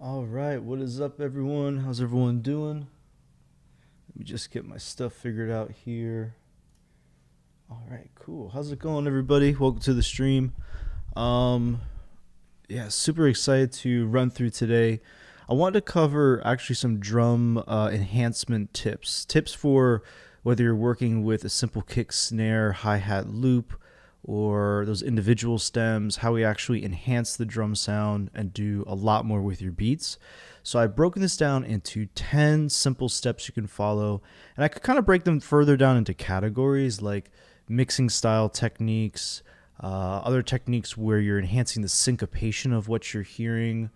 All right, what is up, everyone? How's everyone doing? Let me just get my stuff figured out here. All right, cool. How's it going, everybody? Welcome to the stream. Yeah, super excited to run through today. I wanted to cover actually some drum enhancement tips for whether you're working with a simple kick, snare, hi-hat, loop, or those individual stems, how we actually enhance the drum sound and do a lot more with your beats. So I've broken this down into 10 simple steps you can follow, and I could kind of break them further down into categories like mixing style techniques, other techniques where you're enhancing the syncopation of what you're hearing,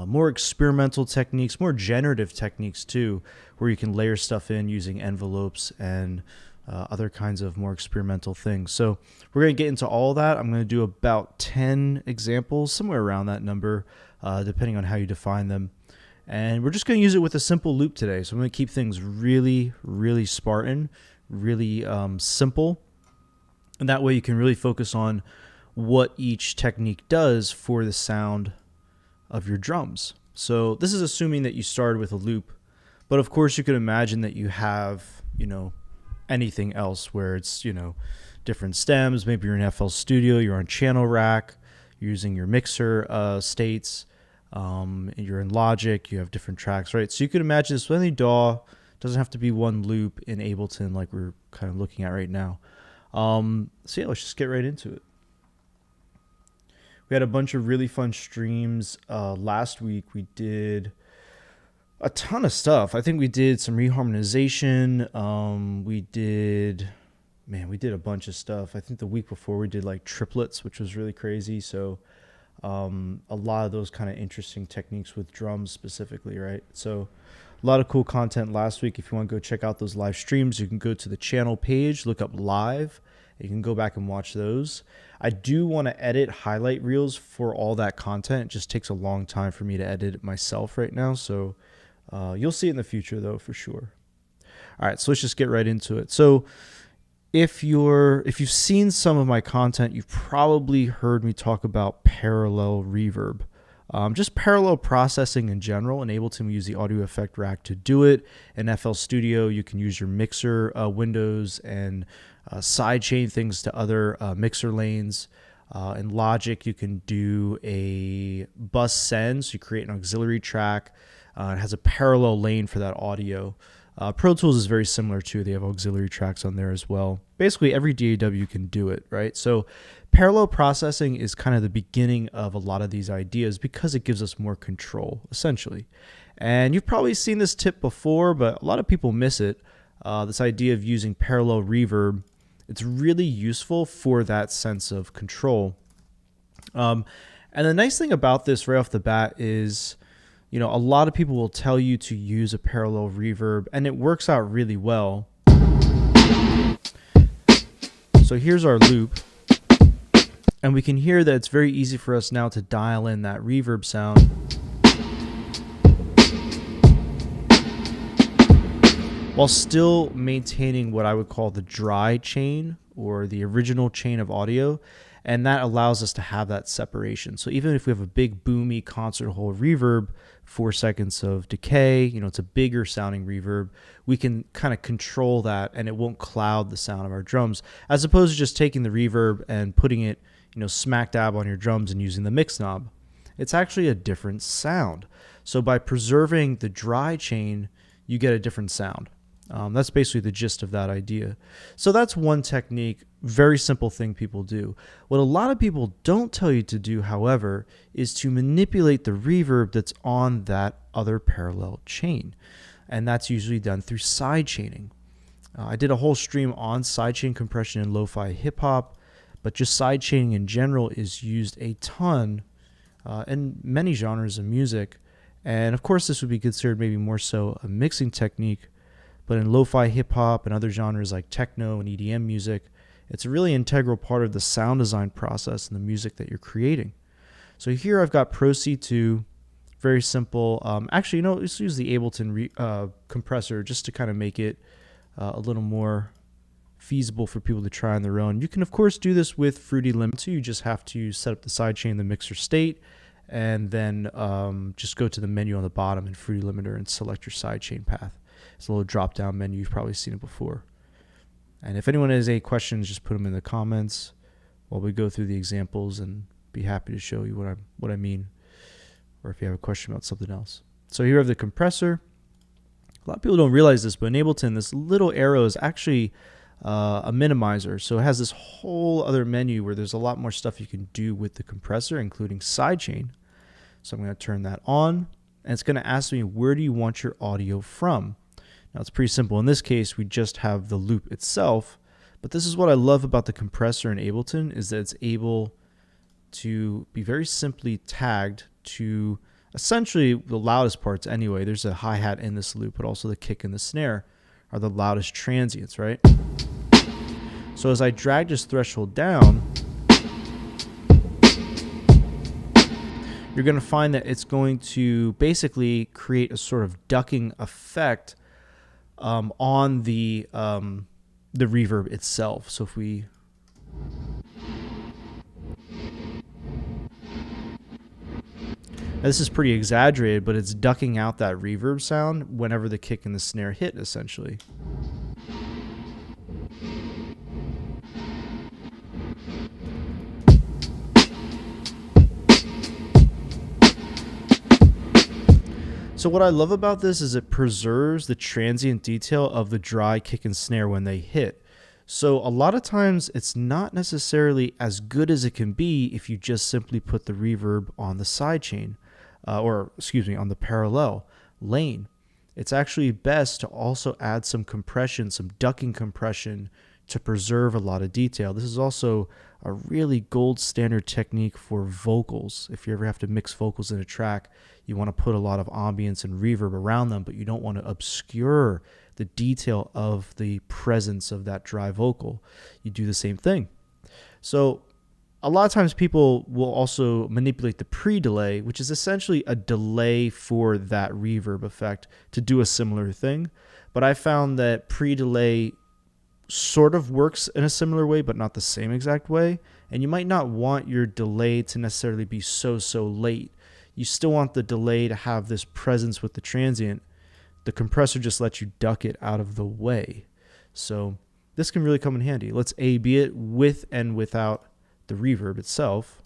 more experimental techniques, more generative techniques too, where you can layer stuff in using envelopes and other kinds of more experimental things. So we're going to get into all that. I'm going to do about 10 examples, somewhere around that number, depending on how you define them. And we're just going to use it with a simple loop today. So I'm going to keep things really, really Spartan, really simple. And that way you can really focus on what each technique does for the sound of your drums. So this is assuming that you started with a loop. But of course you could imagine that you have, anything else where it's, different stems. Maybe you're in FL Studio, you're on channel rack, you're using your mixer states, you're in Logic, you have different tracks, right? So you could imagine this with any DAW, Doesn't have to be one loop in Ableton like we're kind of looking at right now. So yeah, let's just get right into it. We had a bunch of really fun streams. Last week we did a ton of stuff. I think we did some reharmonization. We did a bunch of stuff. I think the week before we did like triplets, which was really crazy. So a lot of those kind of interesting techniques with drums specifically, right? So a lot of cool content last week. If you want to go check out those live streams, you can go to the channel page, look up live. You can go back and watch those. I do want to edit highlight reels for all that content. It just takes a long time for me to edit it myself right now. So you'll see it in the future though, for sure. All right, so let's just get right into it. So if you've seen some of my content, you've probably heard me talk about parallel reverb. Just parallel processing in general. In Ableton, we use the audio effect rack to do it. In FL Studio, you can use your mixer windows and sidechain things to other mixer lanes. In Logic, you can do a bus send, so you create an auxiliary track. It has a parallel lane for that audio. Pro Tools is very similar too. They have auxiliary tracks on there as well. Basically, every DAW can do it, right? So parallel processing is kind of the beginning of a lot of these ideas because it gives us more control, essentially. And you've probably seen this tip before, but a lot of people miss it. This idea of using parallel reverb, it's really useful for that sense of control. And the nice thing about this right off the bat is, a lot of people will tell you to use a parallel reverb, and it works out really well. So here's our loop, and we can hear that it's very easy for us now to dial in that reverb sound. While still maintaining what I would call the dry chain or the original chain of audio, and that allows us to have that separation. So even if we have a big boomy concert hall reverb, 4 seconds of decay, it's a bigger sounding reverb, we can kind of control that and it won't cloud the sound of our drums, as opposed to just taking the reverb and putting it, smack dab on your drums and using the mix knob. It's actually a different sound. So by preserving the dry chain, you get a different sound. That's basically the gist of that idea. So that's one technique, very simple thing people do. What a lot of people don't tell you to do, however, is to manipulate the reverb that's on that other parallel chain. And that's usually done through sidechaining. I did a whole stream on sidechain compression in lo-fi hip-hop, but just sidechaining in general is used a ton in many genres of music. And of course, this would be considered maybe more so a mixing technique. But in lo-fi hip-hop and other genres like techno and EDM music, it's a really integral part of the sound design process and the music that you're creating. So here I've got Pro C2, very simple. Actually, let's use the Ableton compressor just to kind of make it a little more feasible for people to try on their own. You can, of course, do this with Fruity Limiter. You just have to set up the sidechain, the mixer state, and then just go to the menu on the bottom in Fruity Limiter and select your sidechain path. It's a little drop-down menu. You've probably seen it before. And if anyone has any questions, just put them in the comments while we go through the examples, and be happy to show you what I mean, or if you have a question about something else. So here we have the compressor. A lot of people don't realize this, but in Ableton, this little arrow is actually a minimizer. So it has this whole other menu where there's a lot more stuff you can do with the compressor, including sidechain. So I'm going to turn that on, and it's going to ask me, where do you want your audio from? Now, it's pretty simple. In this case, we just have the loop itself, but this is what I love about the compressor in Ableton, is that it's able to be very simply tagged to essentially the loudest parts anyway. There's a hi-hat in this loop, but also the kick and the snare are the loudest transients, right? So as I drag this threshold down, you're going to find that it's going to basically create a sort of ducking effect on the reverb itself. So if we now, this is pretty exaggerated, but it's ducking out that reverb sound whenever the kick and the snare hit, essentially. So what I love about this is it preserves the transient detail of the dry kick and snare when they hit. So a lot of times it's not necessarily as good as it can be if you just simply put the reverb on the sidechain, on the parallel lane. It's actually best to also add some compression, some ducking compression, to preserve a lot of detail. This is also a really gold standard technique for vocals. If you ever have to mix vocals in a track, you want to put a lot of ambience and reverb around them, but you don't want to obscure the detail of the presence of that dry vocal. You do the same thing. So a lot of times people will also manipulate the pre-delay, which is essentially a delay for that reverb effect, to do a similar thing. But I found that pre-delay sort of works in a similar way, but not the same exact way. And you might not want your delay to necessarily be so late. You still want the delay to have this presence with the transient. The compressor just lets you duck it out of the way. So this can really come in handy. Let's A/B it with and without the reverb itself.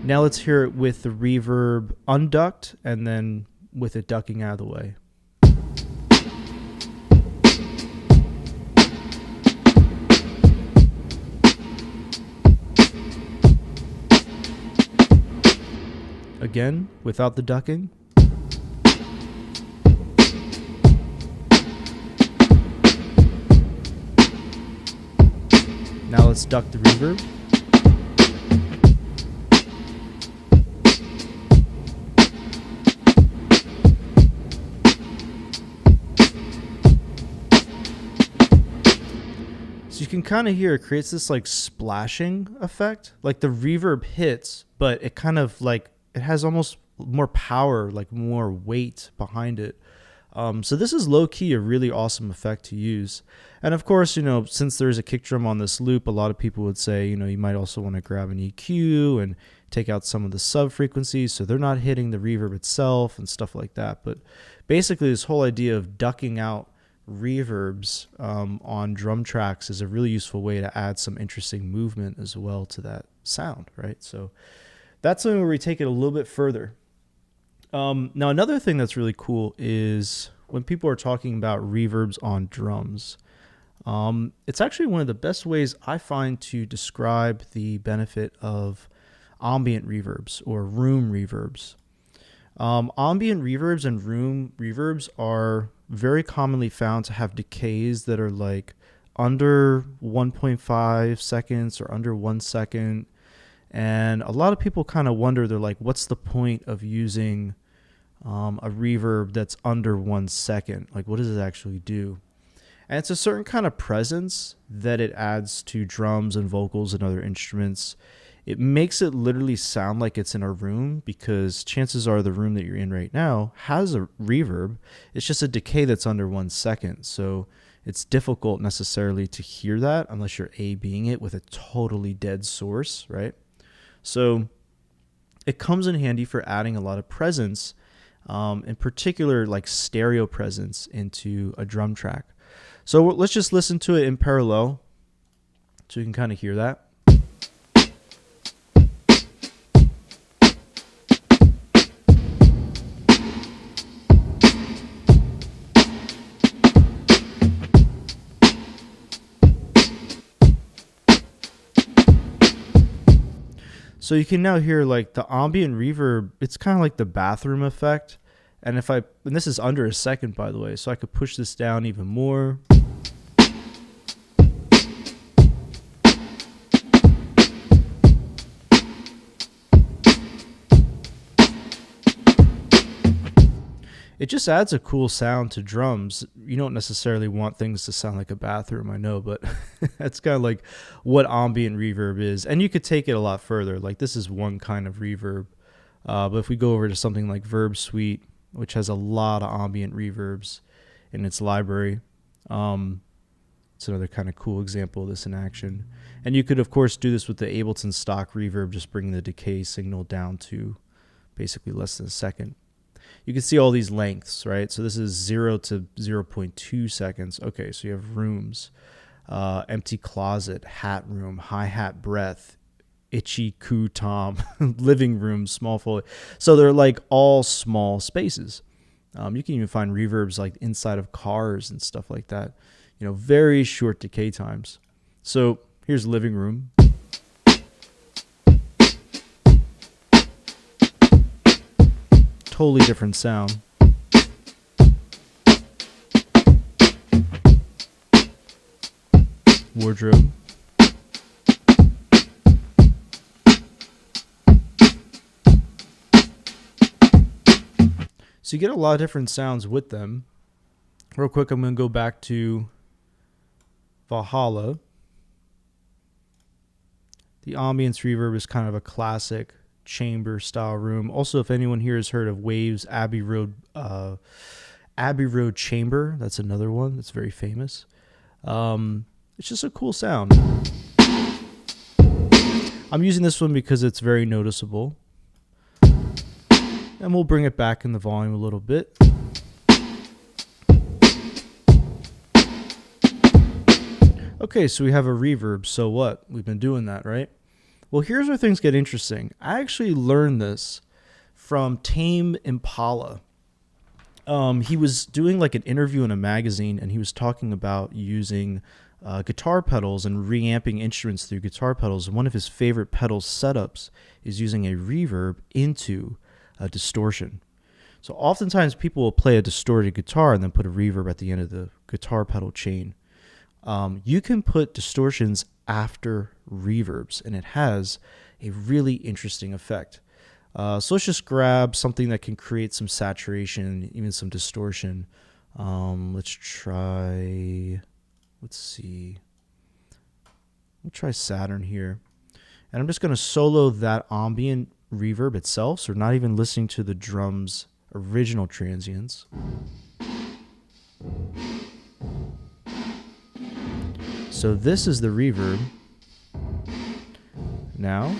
Now let's hear it with the reverb unducked and then with it ducking out of the way. Again, without the ducking. Now let's duck the reverb. So you can kind of hear it creates this like splashing effect. Like the reverb hits, but it kind of like, it has almost more power, like more weight behind it. So this is low key a really awesome effect to use. And of course, since there's a kick drum on this loop, a lot of people would say, you might also want to grab an EQ and take out some of the sub frequencies so they're not hitting the reverb itself and stuff like that. But basically this whole idea of ducking out reverbs on drum tracks is a really useful way to add some interesting movement as well to that sound, right? So that's something where we take it a little bit further. Now, another thing that's really cool is when people are talking about reverbs on drums. It's actually one of the best ways I find to describe the benefit of ambient reverbs or room reverbs. Ambient reverbs and room reverbs are very commonly found to have decays that are like under 1.5 seconds or under 1 second. And a lot of people kind of wonder, they're like, what's the point of using a reverb that's under 1 second? Like, what does it actually do? And it's a certain kind of presence that it adds to drums and vocals and other instruments. It makes it literally sound like it's in a room, because chances are the room that you're in right now has a reverb. It's just a decay that's under 1 second. So it's difficult necessarily to hear that unless you're A/Bing it with a totally dead source, right? So it comes in handy for adding a lot of presence, in particular like stereo presence into a drum track. So let's just listen to it in parallel so you can kind of hear that. So you can now hear like the ambient reverb. It's kind of like the bathroom effect. And and this is under a second, by the way, so I could push this down even more. It just adds a cool sound to drums. You don't necessarily want things to sound like a bathroom, I know, but that's kind of like what ambient reverb is. And you could take it a lot further. Like this is one kind of reverb. But if we go over to something like Verb Suite, which has a lot of ambient reverbs in its library, it's another kind of cool example of this in action. And you could, of course, do this with the Ableton stock reverb, just bringing the decay signal down to basically less than a second. You can see all these lengths, right? So this is 0 to 0.2 seconds. Okay, so you have rooms, empty closet, hat room, hi-hat breath, itchy coo tom, living room, small Foley. So they're like all small spaces. You can even find reverbs like inside of cars and stuff like that. You know, very short decay times. So here's living room. Totally different sound. Wardrobe. So you get a lot of different sounds with them. Real quick, I'm going to go back to Valhalla. The ambience reverb is kind of a classic chamber style room. Also, if anyone here has heard of Waves Abbey Road Chamber, that's another one that's very famous. It's just a cool sound. I'm using this one because it's very noticeable. And we'll bring it back in the volume a little bit. Okay, so we have a reverb. So what? We've been doing that, right? Well, here's where things get interesting. I actually learned this from Tame Impala. He was doing like an interview in a magazine, and he was talking about using guitar pedals and reamping instruments through guitar pedals. And one of his favorite pedal setups is using a reverb into a distortion. So oftentimes people will play a distorted guitar and then put a reverb at the end of the guitar pedal chain. You can put distortions after reverbs, and it has a really interesting effect. So let's just grab something that can create some saturation, even some distortion. Let's see. We'll try Saturn here. And I'm just going to solo that ambient reverb itself, so we're not even listening to the drum's original transients. So this is the reverb. Now,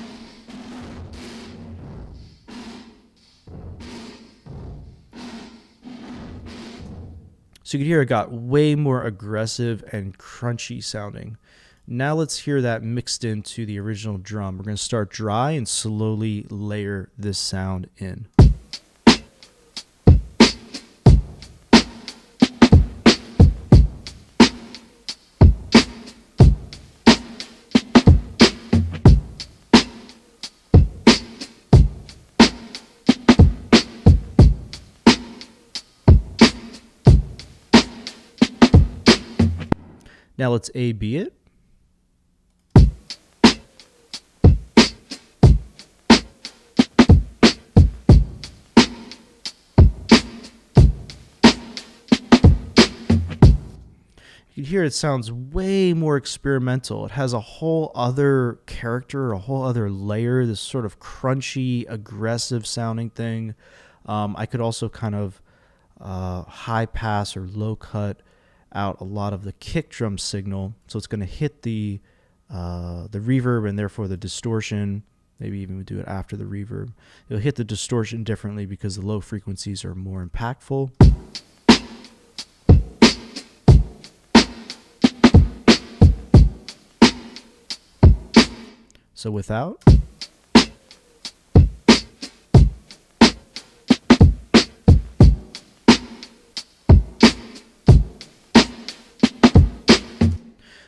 so you can hear it got way more aggressive and crunchy sounding. Now let's hear that mixed into the original drum. We're going to start dry and slowly layer this sound in. Now let's A-B it. You can hear it sounds way more experimental. It has a whole other character, a whole other layer, this sort of crunchy, aggressive sounding thing. I could also kind of high pass or low cut out a lot of the kick drum signal, so it's going to hit the reverb and therefore the distortion. Maybe even do it after the reverb. It'll hit the distortion differently because the low frequencies are more impactful. So without.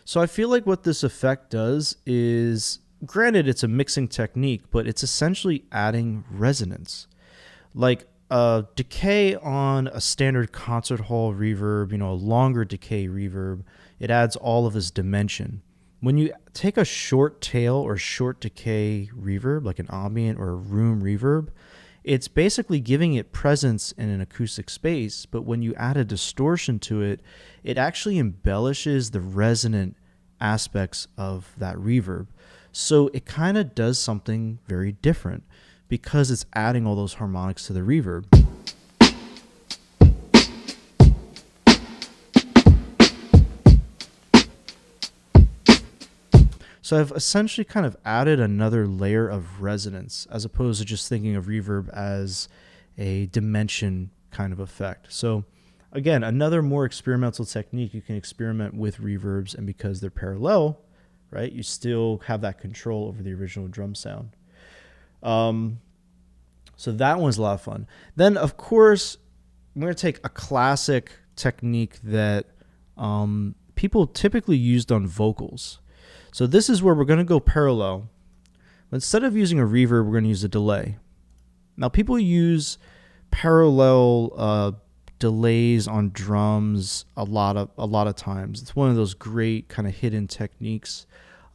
So I feel like what this effect does is, granted it's a mixing technique, but it's essentially adding resonance. Like a decay on a standard concert hall reverb, a longer decay reverb, it adds all of this dimension. When you take a short tail or short decay reverb, like an ambient or a room reverb, it's basically giving it presence in an acoustic space, but when you add a distortion to it, it actually embellishes the resonant aspects of that reverb. So it kind of does something very different because it's adding all those harmonics to the reverb. So I've essentially kind of added another layer of resonance as opposed to just thinking of reverb as a dimension kind of effect. So again, another more experimental technique. You can experiment with reverbs, and because they're parallel, right, you still have that control over the original drum sound. So that one's a lot of fun. Then, of course, I'm going to take a classic technique that people typically used on vocals. So this is where we're going to go parallel. Instead of using a reverb, we're going to use a delay. Now, people use parallel delays on drums a lot of times. It's one of those great kind of hidden techniques.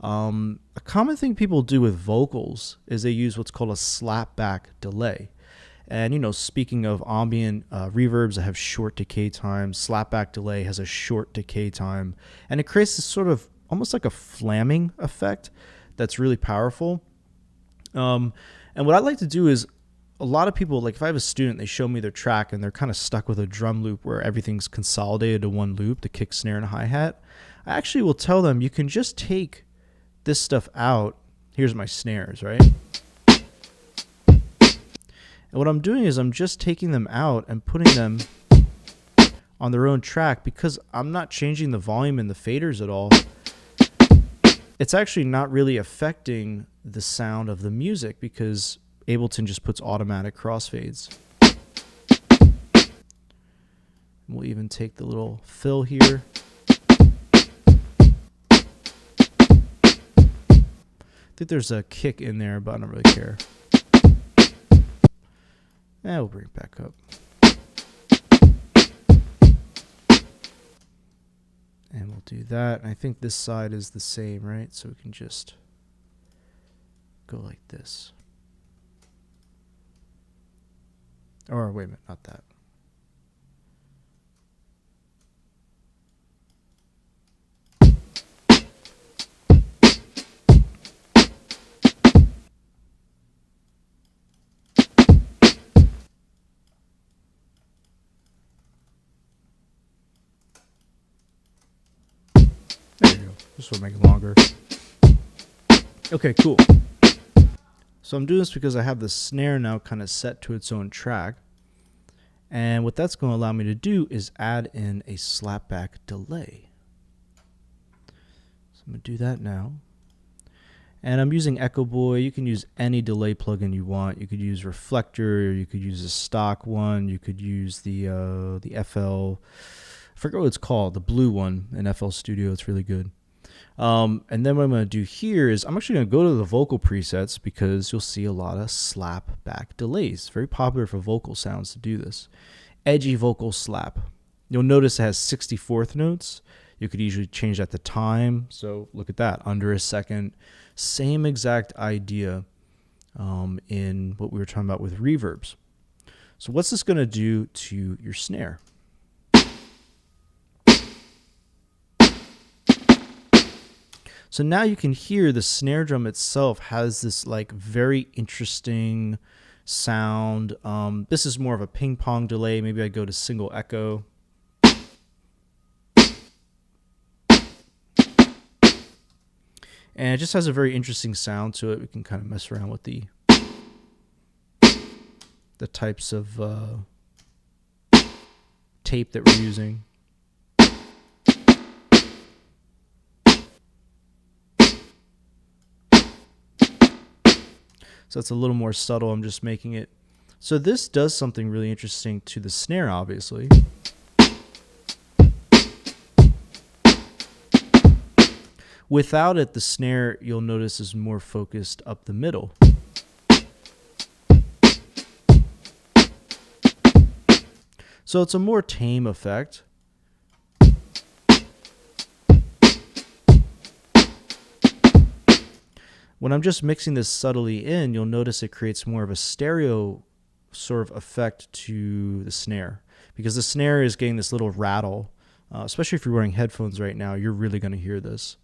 A common thing people do with vocals is they use what's called a slapback delay. And, speaking of ambient reverbs that have short decay time, slapback delay has a short decay time. And it creates this sort of almost like a flamming effect that's really powerful. And what I like to do is, a lot of people, like if I have a student, they show me their track and they're kind of stuck with a drum loop where everything's consolidated to one loop, the kick, snare, and hi-hat. I actually will tell them, you can just take this stuff out. Here's my snares, right? And what I'm doing is I'm just taking them out and putting them on their own track because I'm not changing the volume in the faders at all. It's actually not really affecting the sound of the music because Ableton just puts automatic crossfades. We'll even take the little fill here. I think there's a kick in there, but I don't really care. We'll bring it back up. And we'll do that. And I think this side is the same, right? So we can just go like this. Or wait a minute, not that. There you go. This will make it longer. Okay, cool. So I'm doing this because I have the snare now kind of set to its own track. And what that's going to allow me to do is add in a slapback delay. So I'm going to do that now. And I'm using Echo Boy. You can use any delay plugin you want. You could use Reflector, or you could use a stock one. You could use the FL, I forget what it's called, the blue one in FL Studio. It's really good. And then what I'm going to do here is I'm actually going to go to the vocal presets because you'll see a lot of slap back delays. Very popular for vocal sounds to do this. Edgy vocal slap. You'll notice it has 64th notes. You could usually change that to time. So look at that, under a second. Same exact idea in what we were talking about with reverbs. So what's this going to do to your snare? So now you can hear the snare drum itself has this like very interesting sound. This is more of a ping pong delay. Maybe I go to single echo. And it just has a very interesting sound to it. We can kind of mess around with the types of tape that we're using. So it's a little more subtle. I'm just making it. So this does something really interesting to the snare, obviously. Without it, the snare, you'll notice, is more focused up the middle. So it's a more tame effect. When I'm just mixing this subtly in, you'll notice it creates more of a stereo sort of effect to the snare, because the snare is getting this little rattle. Especially if you're wearing headphones right now, you're really going to hear this.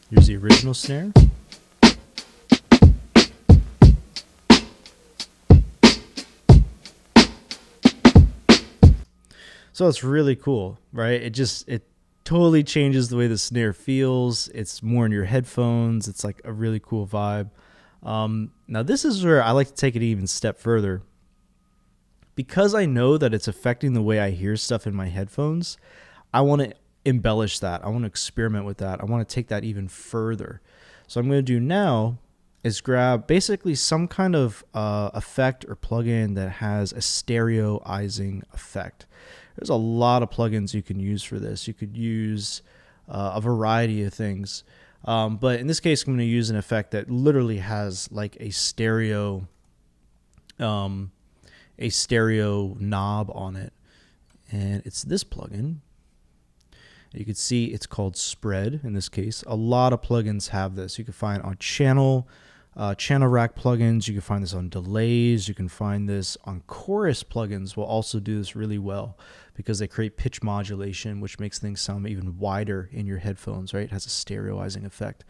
Here's the original snare. So it's really cool, right? It totally changes the way the snare feels. It's more in your headphones. It's like a really cool vibe. Now this is where I like to take it even step further. Because I know that it's affecting the way I hear stuff in my headphones, I want to embellish that. I want to experiment with that. I want to take that even further. So I'm going to do now is grab basically some kind of effect or plugin that has a stereoizing effect. There's a lot of plugins you can use for this. You could use a variety of things. But in this case, I'm going to use an effect that literally has like a stereo knob on it. And it's this plugin. You can see it's called Spread in this case. A lot of plugins have this. You can find on channel rack plugins. You can find this on delays. You can find this on chorus plugins will also do this really well because they create pitch modulation, which makes things sound even wider in your headphones, right? It has a stereoizing effect.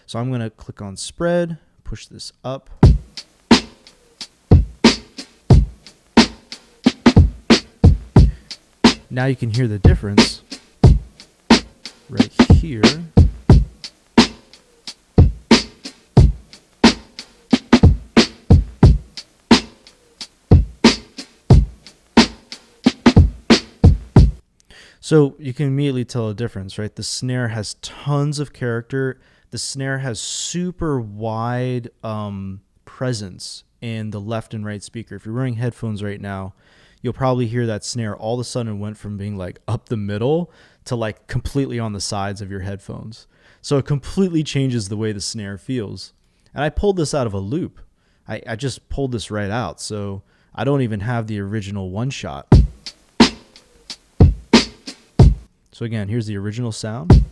So I'm going to click on Spread, push this up. Now you can hear the difference right here. So you can immediately tell a difference, right? The snare has tons of character. The snare has super wide presence in the left and right speaker. If you're wearing headphones right now, you'll probably hear that snare all of a sudden went from being like up the middle to like completely on the sides of your headphones. So it completely changes the way the snare feels. And I pulled this out of a loop. I just pulled this right out. So I don't even have the original one shot. So again, here's the original sound.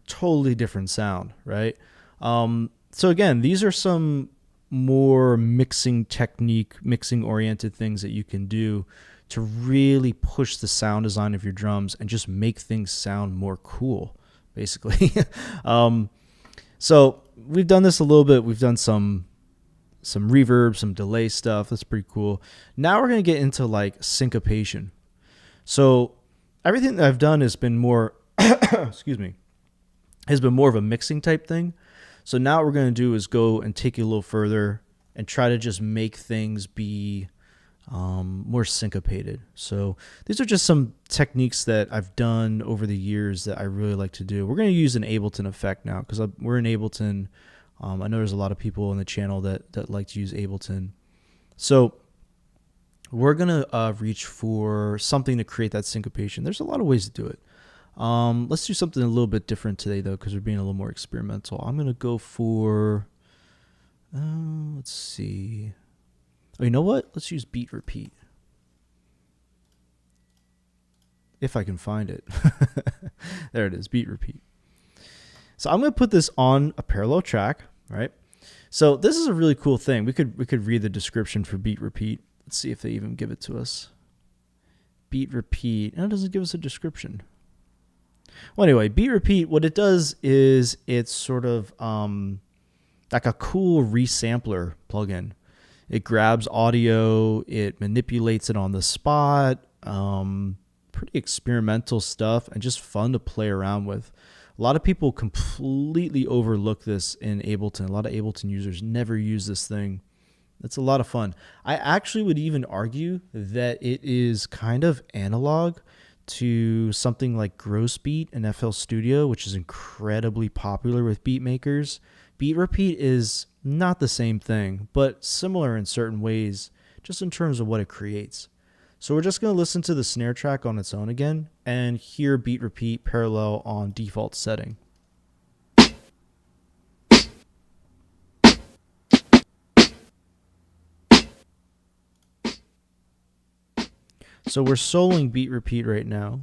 Totally different sound, right? So again, these are some more mixing technique, mixing oriented things that you can do to really push the sound design of your drums and just make things sound more cool, basically. So we've done this a little bit. We've done some reverb, some delay stuff. That's pretty cool. Now we're going to get into like syncopation. So everything that I've done has been more, excuse me, has been more of a mixing type thing. So now what we're going to do is go and take it a little further and try to just make things be more syncopated. So these are just some techniques that I've done over the years that I really like to do. We're going to use an Ableton effect now because we're in Ableton. I know there's a lot of people on the channel that like to use Ableton. So we're going to reach for something to create that syncopation. There's a lot of ways to do it. Let's do something a little bit different today, though, because we're being a little more experimental. I'm going to go for, let's see. Oh, you know what? Let's use beat repeat. If I can find it. There it is, beat repeat. So I'm going to put this on a parallel track, right? So this is a really cool thing. We could read the description for beat repeat. Let's see if they even give it to us. Beat repeat. No, it doesn't give us a description. Well, anyway, beat repeat, what it does is it's sort of like a cool resampler plugin. It grabs audio, it manipulates it on the spot, pretty experimental stuff and just fun to play around with. A lot of people completely overlook this in Ableton. A lot of Ableton users never use this thing. It's a lot of fun. I actually would even argue that it is kind of analog to something like Gross Beat and FL Studio, which is incredibly popular with beat makers. Beat repeat is not the same thing, but similar in certain ways, just in terms of what it creates. So we're just going to listen to the snare track on its own again and hear beat repeat parallel on default setting. So we're soloing beat repeat right now.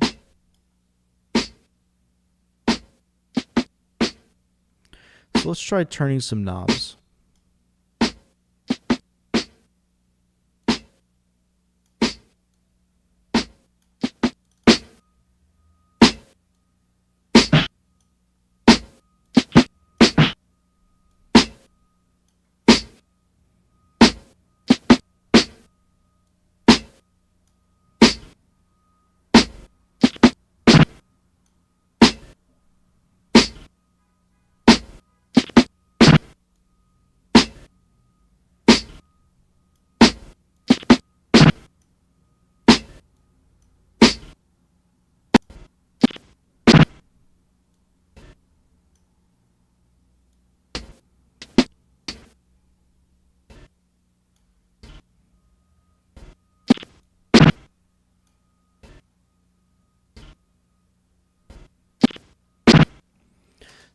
So let's try turning some knobs.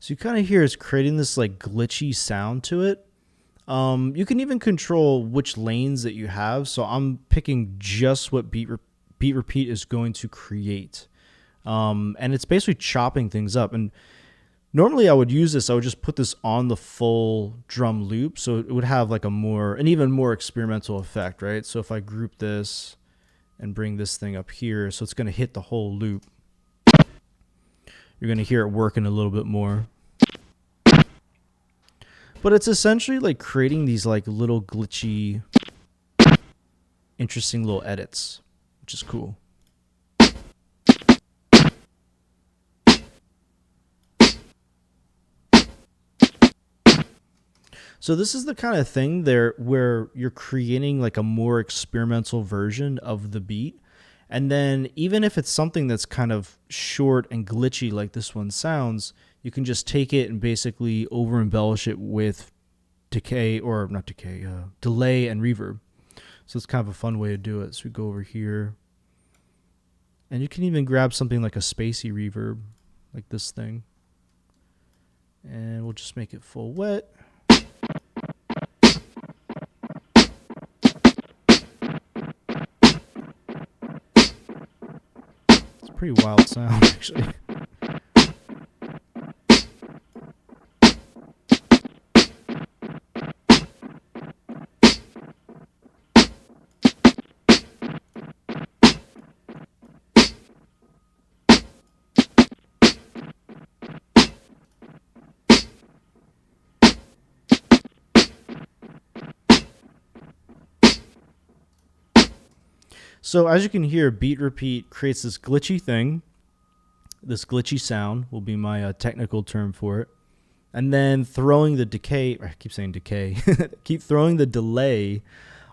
So you kind of hear it's creating this like glitchy sound to it. You can even control which lanes that you have. So I'm picking just what beat repeat is going to create. And it's basically chopping things up. And normally I would use this, I would just put this on the full drum loop. So it would have like an even more experimental effect, right? So if I group this and bring this thing up here, so it's going to hit the whole loop. You're going to hear it working a little bit more. But it's essentially like creating these like little glitchy, interesting little edits, which is cool. So this is the kind of thing there where you're creating like a more experimental version of the beat. And then even if it's something that's kind of short and glitchy like this one sounds, you can just take it and basically over embellish it with delay and reverb. So it's kind of a fun way to do it. So we go over here and you can even grab something like a spacey reverb like this thing. And we'll just make it full wet. It's a pretty wild sound actually. So as you can hear, beat repeat creates this glitchy thing. This glitchy sound will be my technical term for it. And then throwing the decay, I keep saying decay, keep throwing the delay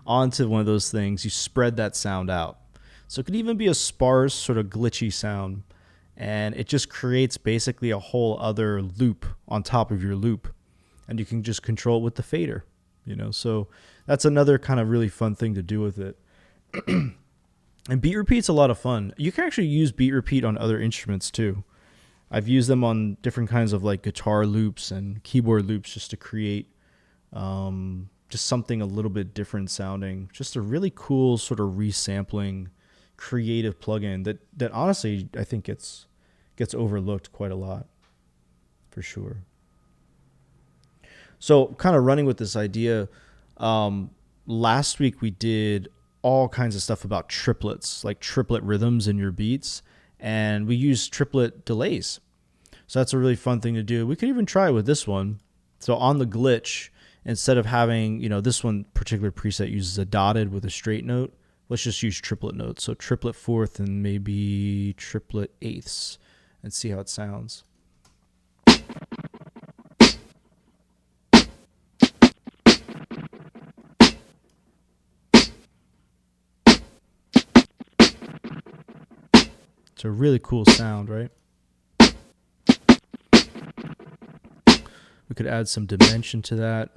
onto one of those things. You spread that sound out. So it could even be a sparse sort of glitchy sound. And it just creates basically a whole other loop on top of your loop. And you can just control it with the fader, So that's another kind of really fun thing to do with it. And beat repeat's a lot of fun. You can actually use beat repeat on other instruments too. I've used them on different kinds of like guitar loops and keyboard loops just to create just something a little bit different sounding. Just a really cool sort of resampling creative plugin that honestly I think gets overlooked quite a lot for sure. So kind of running with this idea, last week we did all kinds of stuff about triplets, like triplet rhythms in your beats, and we use triplet delays. So that's a really fun thing to do. We could even try it with this one. So on the glitch, instead of having, this one particular preset uses a dotted with a straight note, let's just use triplet notes. So triplet fourth and maybe triplet eighths and see how it sounds. It's a really cool sound, right? We could add some dimension to that.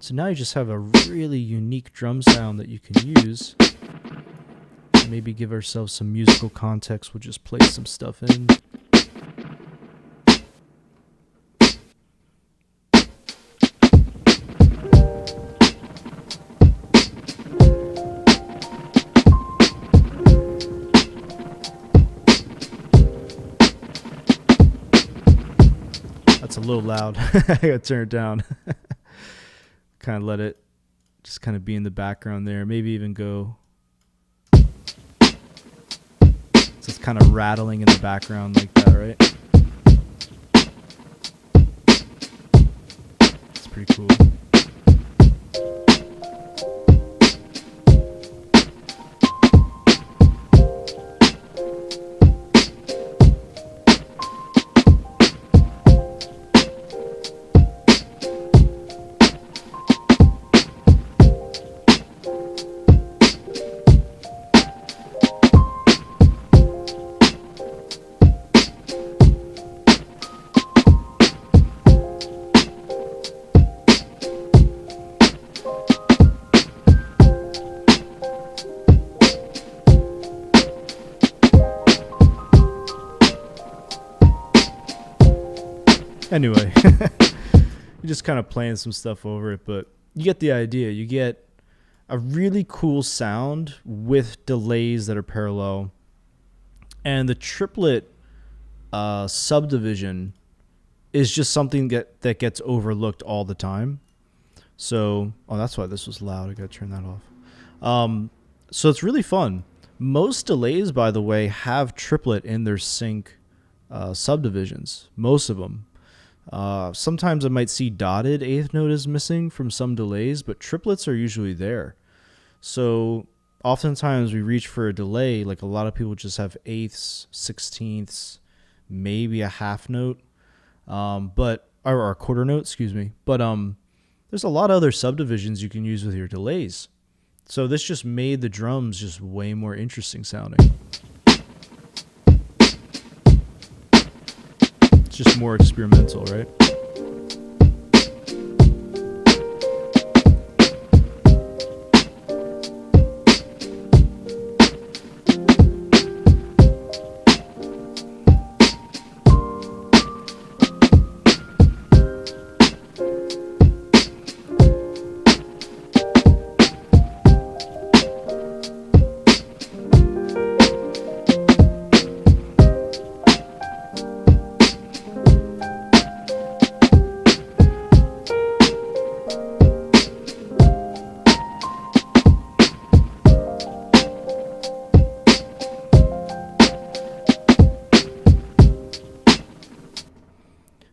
So now you just have a really unique drum sound that you can use. Maybe give ourselves some musical context. We'll just play some stuff in. That's a little loud. I gotta turn it down. Kind of let it just kind of be in the background there. Maybe even go. So it's kind of rattling in the background like that, right? It's pretty cool. Anyway, you're just kind of playing some stuff over it, but you get the idea. You get a really cool sound with delays that are parallel. And the triplet subdivision is just something that gets overlooked all the time. So, that's why this was loud. I got to turn that off. So it's really fun. Most delays, by the way, have triplet in their sync subdivisions. Most of them. Sometimes I might see dotted eighth note is missing from some delays, but triplets are usually there. So oftentimes we reach for a delay, like a lot of people just have eighths, sixteenths, maybe a half note, or a quarter note, excuse me. But there's a lot of other subdivisions you can use with your delays. So this just made the drums just way more interesting sounding. It's just more experimental, right?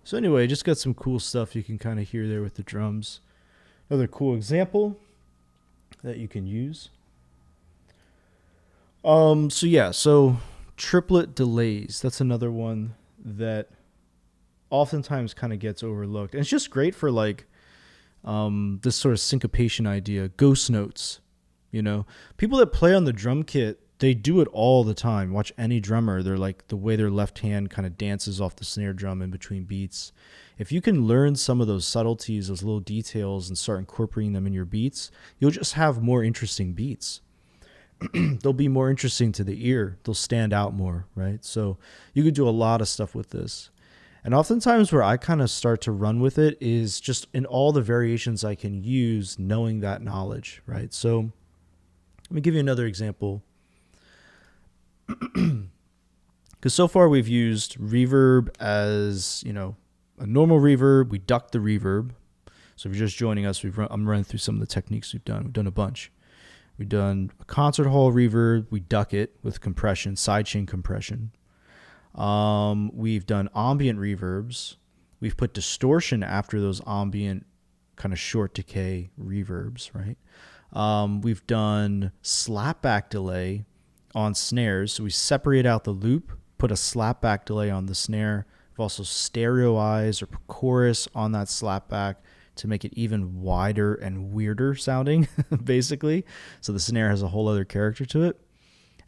So anyway, just got some cool stuff you can kind of hear there with the drums. Another cool example that you can use. So triplet delays. That's another one that oftentimes kind of gets overlooked. And it's just great for like this sort of syncopation idea, ghost notes. You know, people that play on the drum kit, they do it all the time. Watch any drummer. They're like the way their left hand kind of dances off the snare drum in between beats. If you can learn some of those subtleties, those little details, and start incorporating them in your beats, you'll just have more interesting beats. They'll be more interesting to the ear. They'll stand out more, right? So you could do a lot of stuff with this. And oftentimes where I kind of start to run with it is just in all the variations I can use, knowing that knowledge, right? So let me give you another example. Because so far we've used reverb as, a normal reverb. We duck the reverb. So if you're just joining us, I'm running through some of the techniques we've done. We've done a bunch. We've done a concert hall reverb. We duck it with compression, sidechain compression. We've done ambient reverbs. We've put distortion after those ambient kind of short decay reverbs, right? We've done slapback delay on snares. So we separate out the loop, put a slapback delay on the snare. We've also stereoized or chorus on that slapback to make it even wider and weirder sounding, basically. So the snare has a whole other character to it.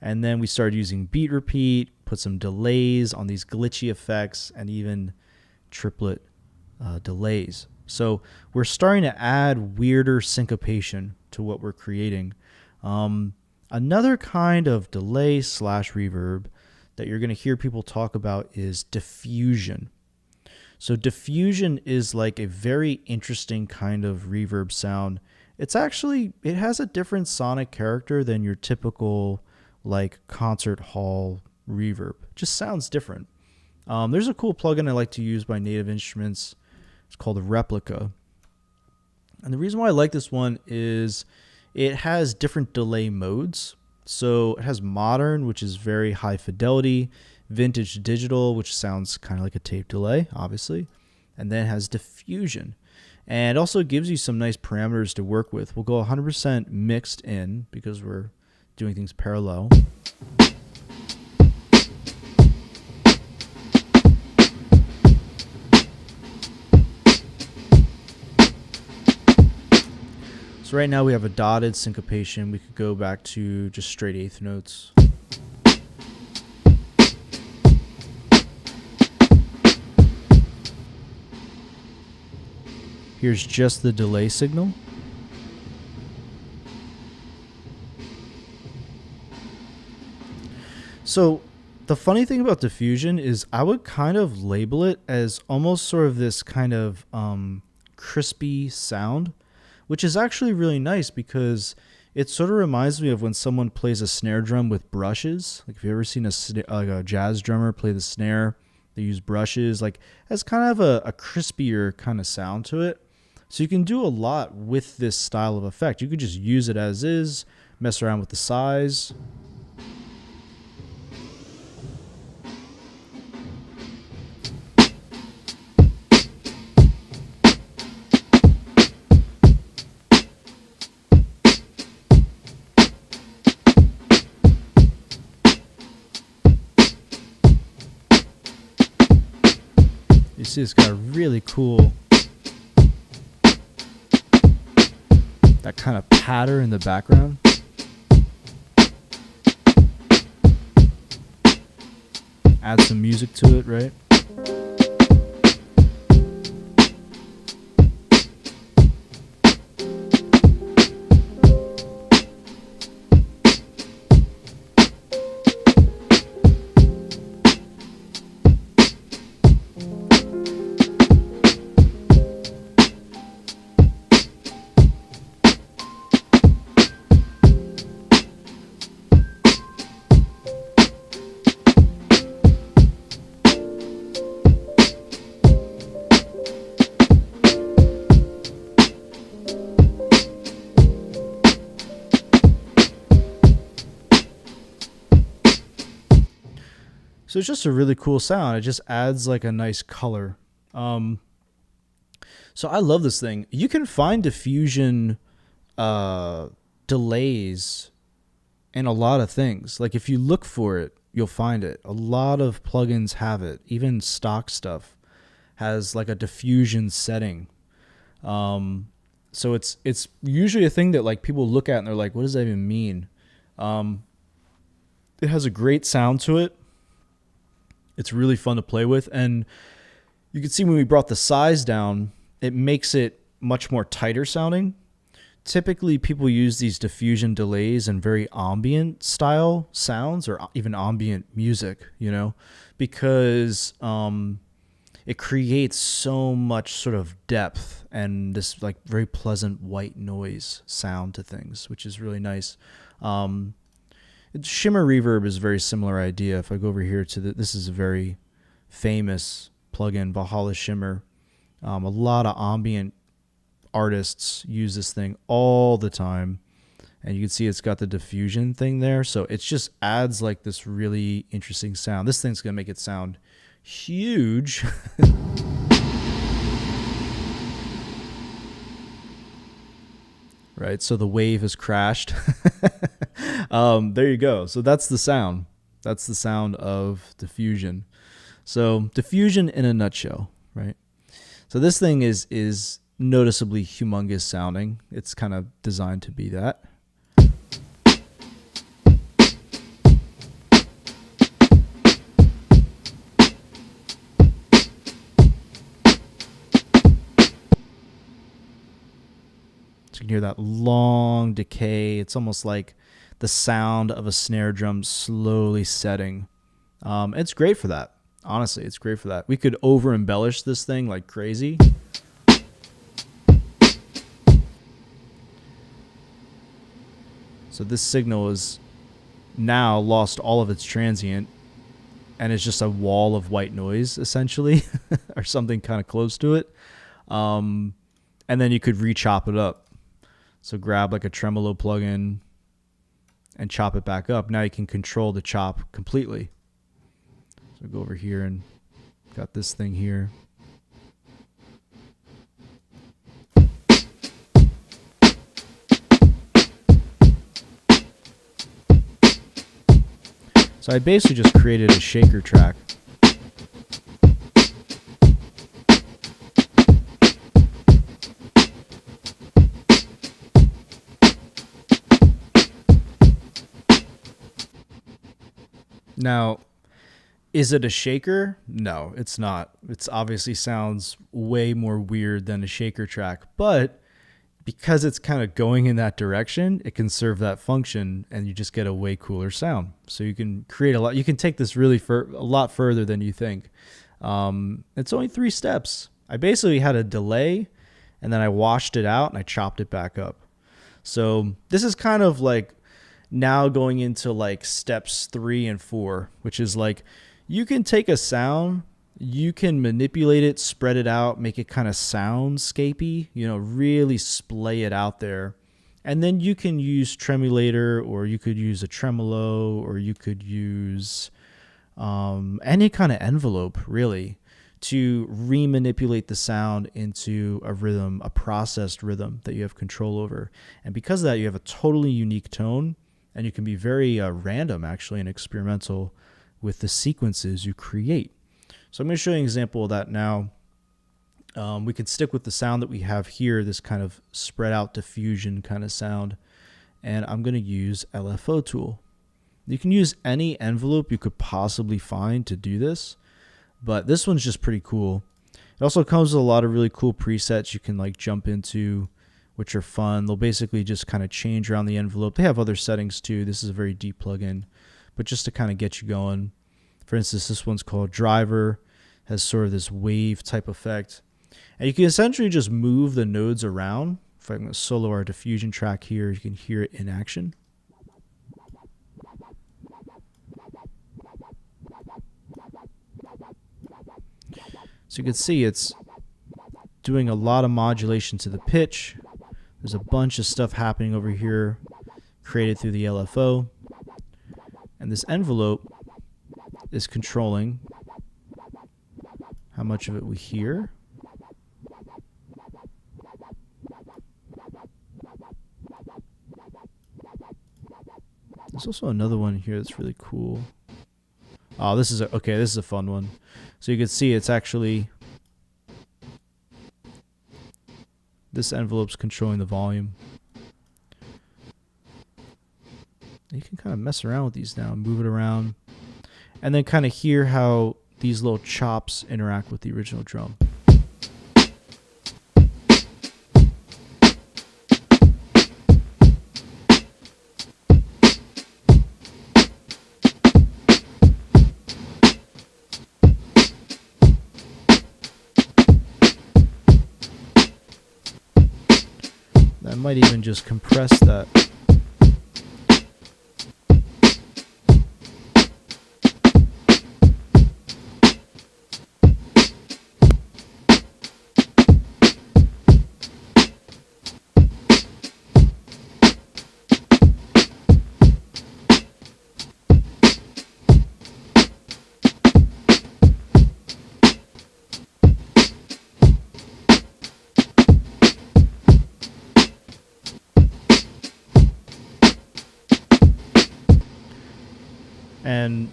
And then we started using beat repeat, put some delays on these glitchy effects, and even triplet delays. So we're starting to add weirder syncopation to what we're creating. Another kind of delay / reverb that you're going to hear people talk about is diffusion. So diffusion is like a very interesting kind of reverb sound. It has a different sonic character than your typical like concert hall reverb. It just sounds different. There's a cool plugin I like to use by Native Instruments. It's called Replica. And the reason why I like this one is it has different delay modes. So it has modern, which is very high fidelity, vintage digital, which sounds kind of like a tape delay, obviously, and then it has diffusion. And it also gives you some nice parameters to work with. We'll go 100% mixed in because we're doing things parallel. So right now we have a dotted syncopation. We could go back to just straight eighth notes. Here's just the delay signal. So The funny thing about diffusion is I would kind of label it as almost sort of this kind of crispy sound, which is actually really nice because it sort of reminds me of when someone plays a snare drum with brushes. Like, if you've ever seen like a jazz drummer play the snare, they use brushes. Like, has kind of a crispier kind of sound to it. So you can do a lot with this style of effect. You could just use it as is, mess around with the size. You see it's got a really cool, that kind of patter in the background. Add some music to it, right? So it's just a really cool sound. It just adds like a nice color. So I love this thing. You can find diffusion delays in a lot of things. Like, if you look for it, you'll find it. A lot of plugins have it. Even stock stuff has like a diffusion setting. So it's usually a thing that like people look at and they're like, what does that even mean? It has a great sound to it. It's really fun to play with. And you can see when we brought the size down, it makes it much more tighter sounding. Typically, people use these diffusion delays in very ambient style sounds or even ambient music, you know, because it creates so much sort of depth and this like very pleasant white noise sound to things, which is really nice. Shimmer reverb is a very similar idea. If I go over here to this is a very famous plugin, Valhalla Shimmer. A lot of ambient artists use this thing all the time, and you can see it's got the diffusion thing there. So it just adds like this really interesting sound. This thing's gonna make it sound huge. Right, so the wave has crashed. There you go. So that's the sound. That's the sound of diffusion. So diffusion in a nutshell, right? So this thing is noticeably humongous sounding. It's kind of designed to be that. So you can hear that long decay. It's almost like the sound of a snare drum slowly setting. It's great for that. Honestly, it's great for that. We could over embellish this thing like crazy. So this signal is now lost all of its transient and it's just a wall of white noise essentially, or something kind of close to it. And then you could re-chop it up. So grab like a tremolo plugin and chop it back up. Now you can control the chop completely. So go over here and got this thing here. So I basically just created a shaker track. Now, is it a shaker? No, it's not. It's obviously sounds way more weird than a shaker track, but because it's kind of going in that direction, it can serve that function, and you just get a way cooler sound. So you can create a lot. You can take this really a lot further than you think. It's only 3 steps. I basically had a delay, and then I washed it out and I chopped it back up. So this is kind of like now going into like steps 3 and 4, which is like you can take a sound, you can manipulate it, spread it out, make it kind of soundscapey, really splay it out there. And then you can use tremulator, or you could use a tremolo, or you could use any kind of envelope really to remanipulate the sound into a rhythm, a processed rhythm that you have control over. And because of that, you have a totally unique tone, and you can be very random actually and experimental with the sequences you create. So I'm going to show you an example of that now. We can stick with the sound that we have here, this kind of spread out diffusion kind of sound. And I'm going to use LFO tool. You can use any envelope you could possibly find to do this, but this one's just pretty cool. It also comes with a lot of really cool presets you can like jump into, which are fun. They'll basically just kind of change around the envelope. They have other settings too. This is a very deep plugin, but just to kind of get you going. For instance, this one's called Driver, has sort of this wave type effect. And you can essentially just move the nodes around. If I'm going to solo our diffusion track here, you can hear it in action. So you can see it's doing a lot of modulation to the pitch. There's a bunch of stuff happening over here created through the LFO. And this envelope is controlling how much of it we hear. There's also another one here that's really cool. Oh, this is a fun one. So you can see it's actually, this envelope's controlling the volume. You can kind of mess around with these now, move it around, and then kind of hear how these little chops interact with the original drum. I might even just compress that. And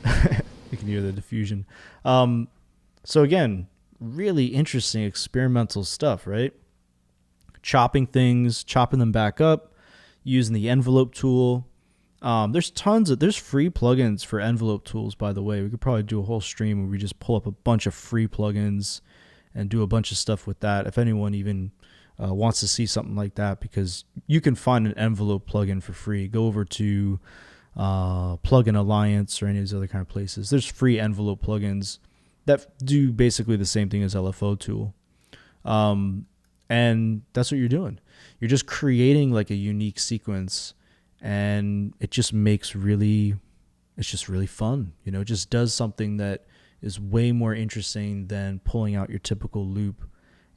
you can hear the diffusion. So again, really interesting experimental stuff, right? Chopping things, chopping them back up, using the envelope tool. There's free plugins for envelope tools, by the way. We could probably do a whole stream where we just pull up a bunch of free plugins and do a bunch of stuff with that. If anyone even wants to see something like that, because you can find an envelope plugin for free. Go over to Plugin Alliance or any of these other kind of places. There's free envelope plugins that do basically the same thing as LFO tool. And that's what you're doing. You're just creating like a unique sequence, and it just makes it's just really fun. It just does something that is way more interesting than pulling out your typical loop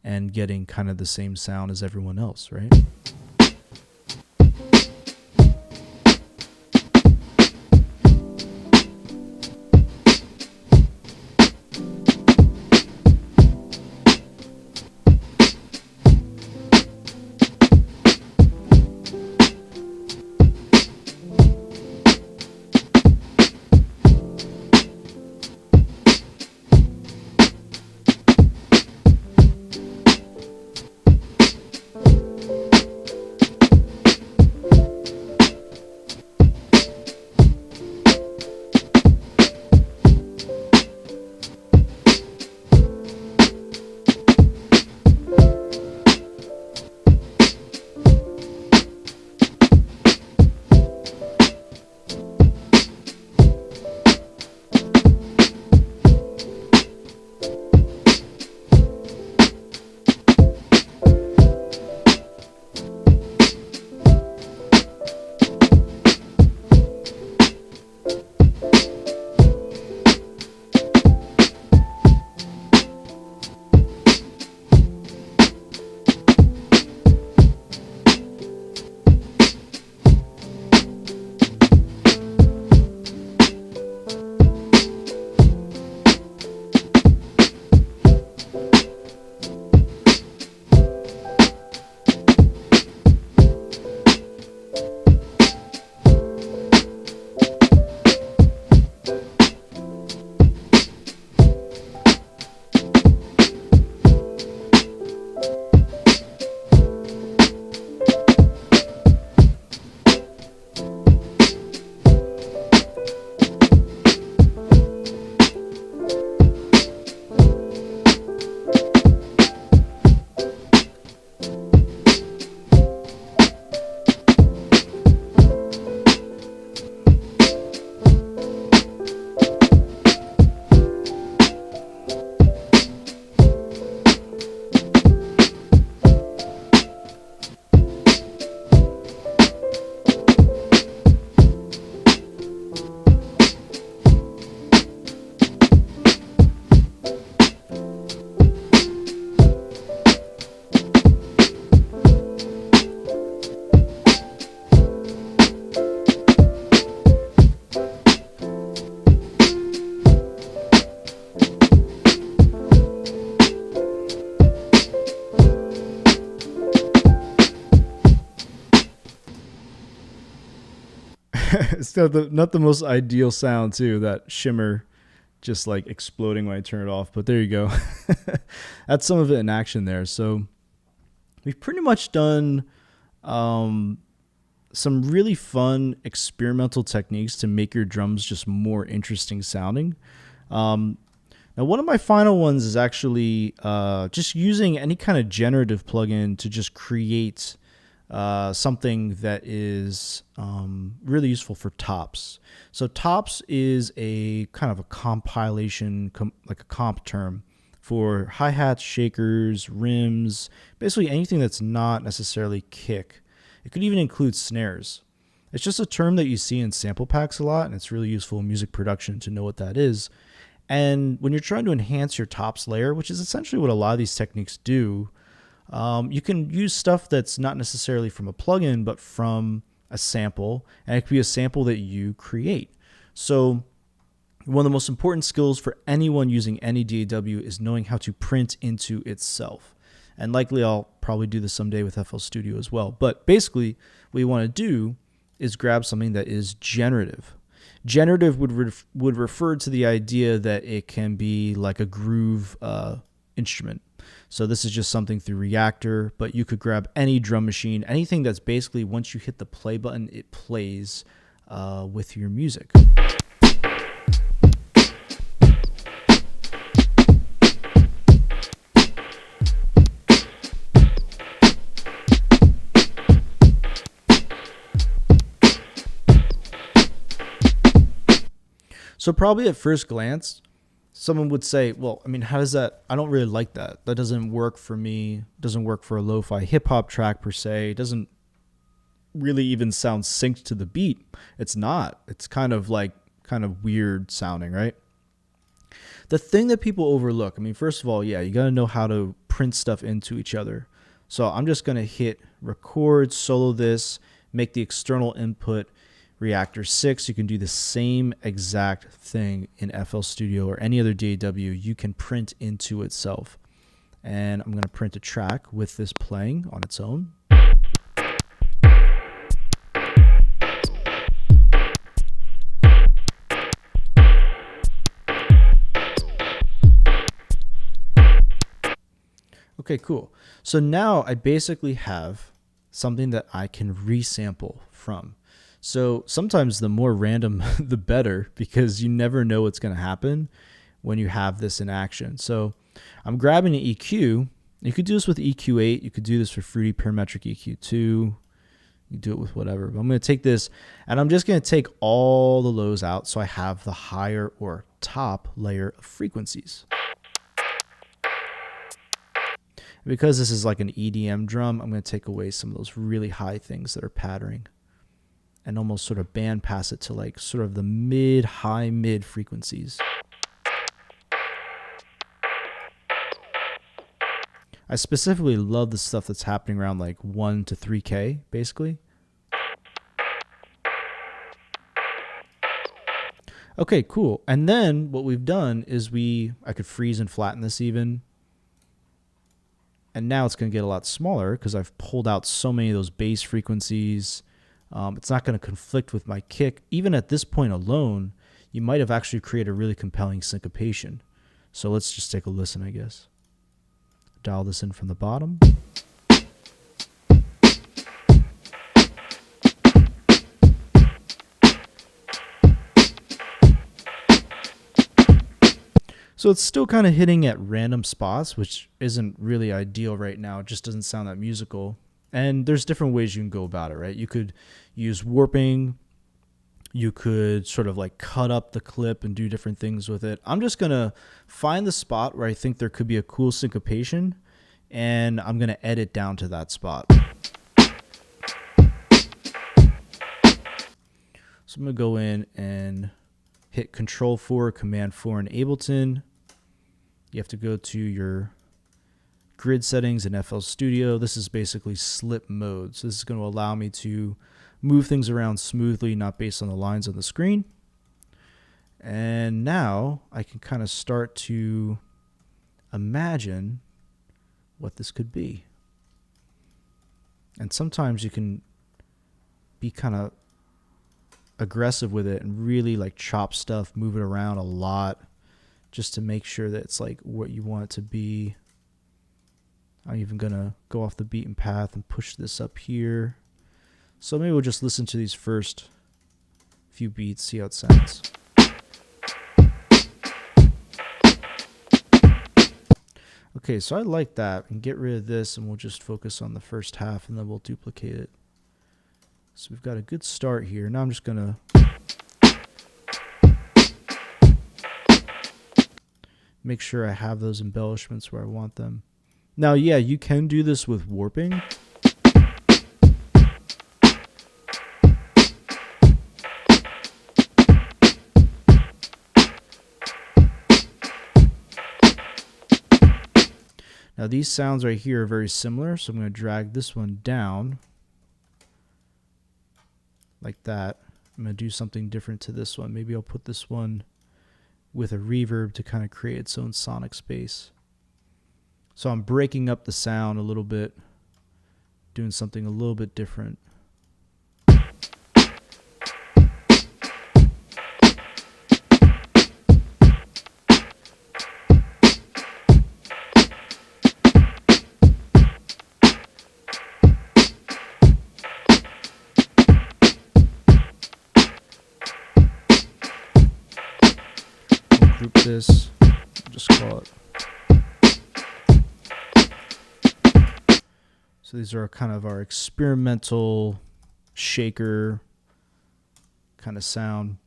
and getting kind of the same sound as everyone else, right? It's not the most ideal sound too, that shimmer just like exploding when I turn it off, but there you go. That's some of it in action there. So we've pretty much done some really fun experimental techniques to make your drums just more interesting sounding. Now, one of my final ones is actually just using any kind of generative plugin to just create something that is really useful for tops. So tops is a kind of a compilation, like a comp term for hi-hats, shakers, rims, basically anything that's not necessarily kick. It could even include snares. It's just a term that you see in sample packs a lot, and it's really useful in music production to know what that is. And when you're trying to enhance your tops layer, which is essentially what a lot of these techniques do, you can use stuff that's not necessarily from a plugin, but from a sample, and it could be a sample that you create. So one of the most important skills for anyone using any DAW is knowing how to print into itself. And likely I'll probably do this someday with FL Studio as well. But basically what you want to do is grab something that is generative. Generative would refer to the idea that it can be like a groove instrument. So this is just something through Reactor, but you could grab any drum machine, anything that's basically once you hit the play button, it plays with your music. So probably at first glance, someone would say, well, I mean, how does that, I don't really like that. That doesn't work for me. It doesn't work for a lo-fi hip hop track per se. It doesn't really even sound synced to the beat. It's not. It's kind of weird sounding, right? The thing that people overlook, I mean, first of all, yeah, you got to know how to print stuff into each other. So I'm just going to hit record, solo this, make the external input Reactor 6. You can do the same exact thing in FL Studio or any other DAW. You can print into itself. And I'm going to print a track with this playing on its own. Okay, cool. So now I basically have something that I can resample from. So sometimes the more random, the better, because you never know what's going to happen when you have this in action. So I'm grabbing an EQ. You could do this with EQ8. You could do this with Fruity Parametric EQ2. You do it with whatever. But I'm going to take this, and I'm just going to take all the lows out so I have the higher or top layer of frequencies. Because this is like an EDM drum, I'm going to take away some of those really high things that are patterning and almost sort of band pass it to like sort of the high mid frequencies. I specifically love the stuff that's happening around like 1 to 3K, basically. Okay, cool. And then what we've done is I could freeze and flatten this even. And now it's going to get a lot smaller because I've pulled out so many of those bass frequencies. It's not going to conflict with my kick. Even at this point alone, you might have actually created a really compelling syncopation. So let's just take a listen, I guess. Dial this in from the bottom. So it's still kind of hitting at random spots, which isn't really ideal right now. It just doesn't sound that musical. And there's different ways you can go about it, right? You could use warping. You could sort of like cut up the clip and do different things with it. I'm just going to find the spot where I think there could be a cool syncopation, and I'm going to edit down to that spot. So I'm going to go in and hit Control-4, Command-4 in Ableton. You have to go to your grid settings in FL Studio. This is basically slip mode. So this is going to allow me to move things around smoothly, not based on the lines on the screen. And now I can kind of start to imagine what this could be. And sometimes you can be kind of aggressive with it and really like chop stuff, move it around a lot just to make sure that it's like what you want it to be. I'm even gonna go off the beaten path and push this up here. So maybe we'll just listen to these first few beats, see how it sounds. Okay, so I like that. And get rid of this and we'll just focus on the first half and then we'll duplicate it. So we've got a good start here. Now I'm just gonna make sure I have those embellishments where I want them. Now, yeah, you can do this with warping. Now these sounds right here are very similar, so I'm going to drag this one down like that. I'm going to do something different to this one. Maybe I'll put this one with a reverb to kind of create its own sonic space. So I'm breaking up the sound a little bit, doing something a little bit different. Group this, just call it. So these are kind of our experimental shaker kind of sound.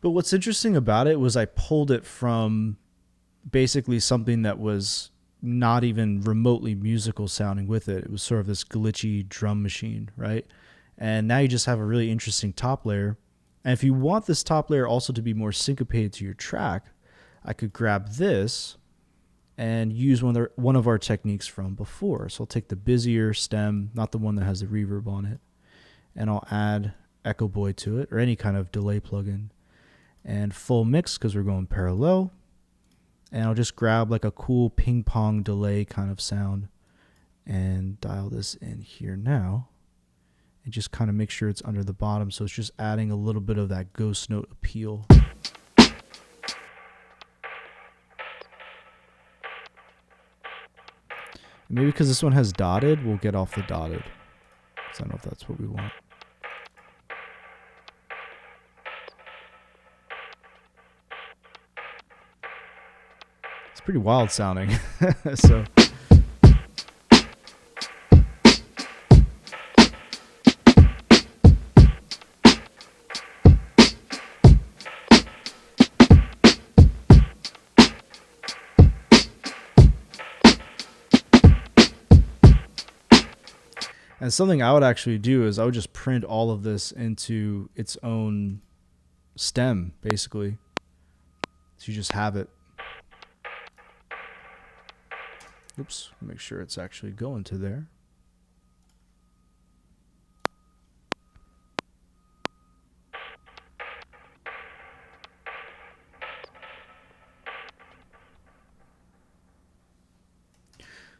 But what's interesting about it was I pulled it from basically something that was not even remotely musical sounding with it. It was sort of this glitchy drum machine, right? And now you just have a really interesting top layer. And if you want this top layer also to be more syncopated to your track, I could grab this and use one of our techniques from before. So I'll take the busier stem, not the one that has the reverb on it, and I'll add Echo Boy to it, or any kind of delay plugin, and full mix because we're going parallel. And I'll just grab like a cool ping pong delay kind of sound and dial this in here now. And just kind of make sure it's under the bottom, so it's just adding a little bit of that ghost note appeal. Maybe because this one has dotted, we'll get off the dotted. Because I don't know if that's what we want. It's pretty wild sounding. So. And something I would actually do is I would just print all of this into its own stem, basically. So you just have it. Oops, make sure it's actually going to there.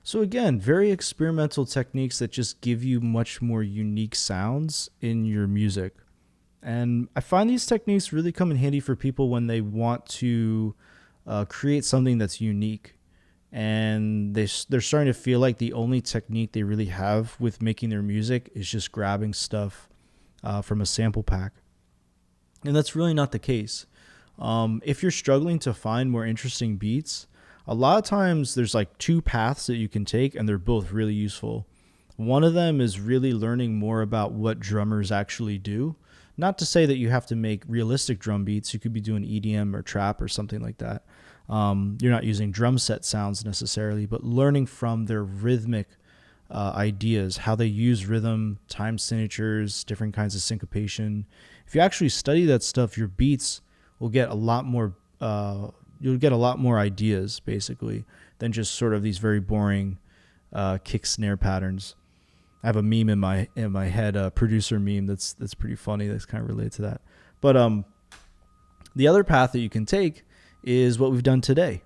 So again, very experimental techniques that just give you much more unique sounds in your music. And I find these techniques really come in handy for people when they want to create something that's unique. And they're starting to feel like the only technique they really have with making their music is just grabbing stuff from a sample pack. And that's really not the case. If you're struggling to find more interesting beats, a lot of times there's like two paths that you can take, and they're both really useful. One of them is really learning more about what drummers actually do. Not to say that you have to make realistic drum beats. You could be doing EDM or trap or something like that. You're not using drum set sounds necessarily, but learning from their rhythmic ideas, how they use rhythm, time signatures, different kinds of syncopation. If you actually study that stuff, your beats will get a lot more you'll get a lot more ideas, basically, than just sort of these very boring kick snare patterns. I have a meme in my head, a producer meme that's pretty funny. That's kind of related to that. But the other path that you can take is what we've done today.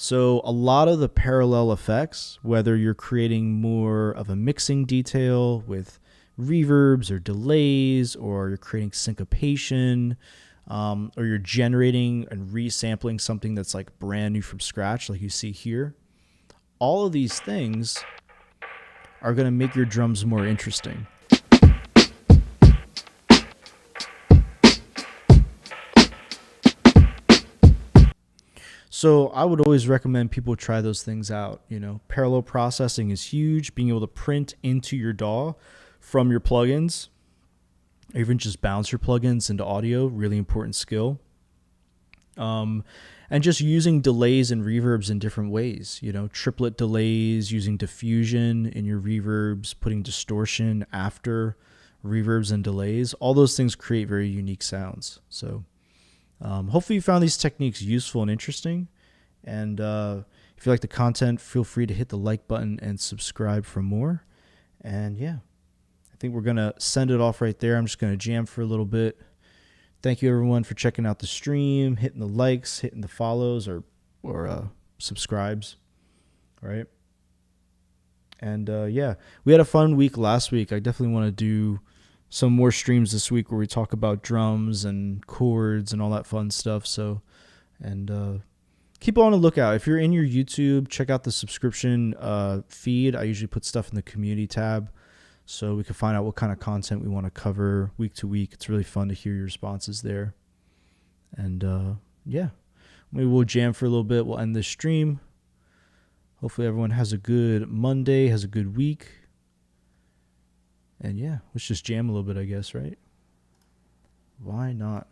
So a lot of the parallel effects, whether you're creating more of a mixing detail with reverbs or delays, or you're creating syncopation, or you're generating and resampling something that's like brand new from scratch, like you see here, all of these things are going to make your drums more interesting. So I would always recommend people try those things out. Parallel processing is huge. Being able to print into your DAW from your plugins, or even just bounce your plugins into audio, really important skill. And just using delays and reverbs in different ways. Triplet delays, using diffusion in your reverbs, putting distortion after reverbs and delays. All those things create very unique sounds. So hopefully you found these techniques useful and interesting. And if you like the content, feel free to hit the like button and subscribe for more. And yeah, I think we're going to send it off right there. I'm just going to jam for a little bit. Thank you, everyone, for checking out the stream, hitting the likes, hitting the follows, or subscribes. All right. And yeah, we had a fun week last week. I definitely want to do some more streams this week where we talk about drums and chords and all that fun stuff. So, and keep on the lookout. If you're in your YouTube, check out the subscription feed. I usually put stuff in the community tab so we can find out what kind of content we want to cover week to week. It's really fun to hear your responses there. And yeah, maybe we'll jam for a little bit. We'll end this stream. Hopefully everyone has a good Monday, has a good week. And yeah, let's just jam a little bit, I guess, right? Why not?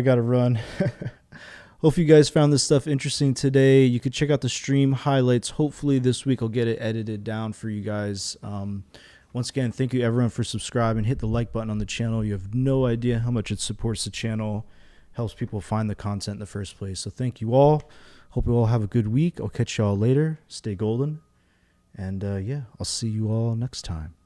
got to run. Hope you guys found this stuff interesting today. You could check out the stream highlights. Hopefully this week I'll get it edited down for you guys. Once again, thank you everyone for subscribing. Hit the like button on the channel. You have no idea how much it supports the channel, helps people find the content in the first place. So thank you all. Hope you all have a good week. I'll catch you all later. Stay golden. And yeah, I'll see you all next time.